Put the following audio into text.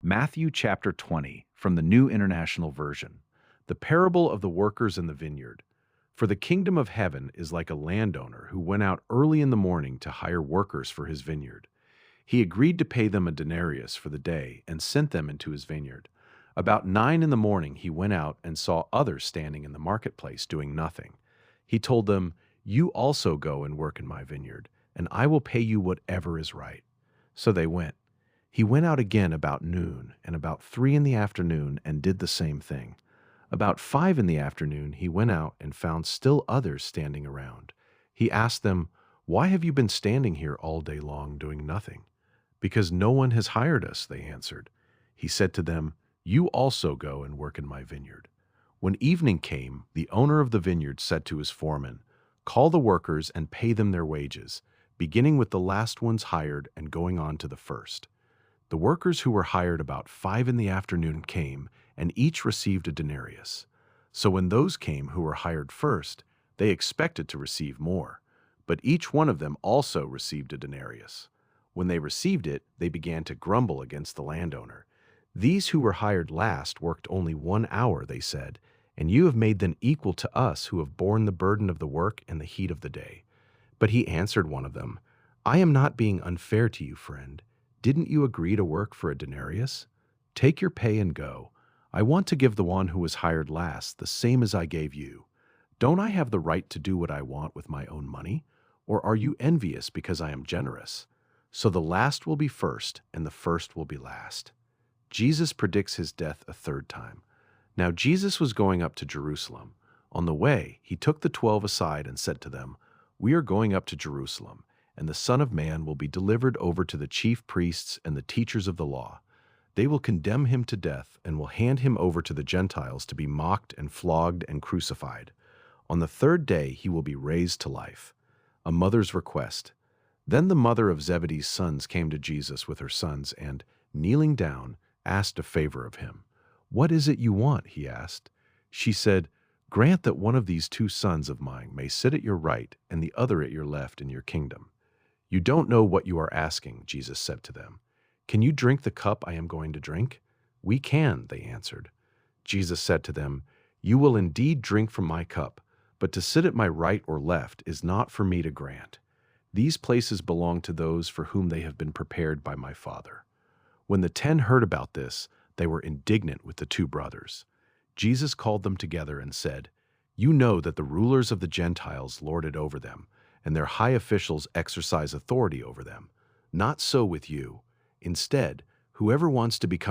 Matthew chapter 20 from the New International Version. The parable of the workers in the vineyard. For the kingdom of heaven is like a landowner who went out early in the morning to hire workers for his vineyard. He agreed to pay them a denarius for the day and sent them into his vineyard. About 9 in the morning he went out and saw others standing in the marketplace doing nothing. He told them, "You also go and work in my vineyard, and I will pay you whatever is right." So they went. He went out again about noon, and about 3 in the afternoon, and did the same thing. About 5 in the afternoon he went out and found still others standing around. He asked them, "Why have you been standing here all day long doing nothing?" "Because no one has hired us," they answered. He said to them, "You also go and work in my vineyard." When evening came, the owner of the vineyard said to his foreman, "Call the workers and pay them their wages, beginning with the last ones hired and going on to the first." The workers who were hired about 5 in the afternoon came, and each received a denarius. So when those came who were hired first, they expected to receive more, but each one of them also received a denarius. When they received it, they began to grumble against the landowner. "These who were hired last worked only 1 hour," they said, "and you have made them equal to us who have borne the burden of the work and the heat of the day." But he answered one of them, "I am not being unfair to you, friend. Didn't you agree to work for a denarius? Take your pay and go. I want to give the one who was hired last the same as I gave you. Don't I have the right to do what I want with my own money? Or are you envious because I am generous?" So the last will be first, and the first will be last. Jesus predicts his death a third time. Now Jesus was going up to Jerusalem. On the way, he took the 12 aside and said to them, "We are going up to Jerusalem, and the Son of Man will be delivered over to the chief priests and the teachers of the law. They will condemn him to death and will hand him over to the Gentiles to be mocked and flogged and crucified. On the third day he will be raised to life." A mother's request. Then the mother of Zebedee's sons came to Jesus with her sons and, kneeling down, asked a favor of him. "What is it you want?" he asked. She said, "Grant that one of these 2 sons of mine may sit at your right and the other at your left in your kingdom." "You don't know what you are asking," Jesus said to them. "Can you drink the cup I am going to drink?" "We can," they answered. Jesus said to them, "You will indeed drink from my cup, but to sit at my right or left is not for me to grant. These places belong to those for whom they have been prepared by my Father." When the 10 heard about this, they were indignant with the 2 brothers. Jesus called them together and said, "You know that the rulers of the Gentiles lord it over them, and their high officials exercise authority over them. Not so with you. Instead, whoever wants to become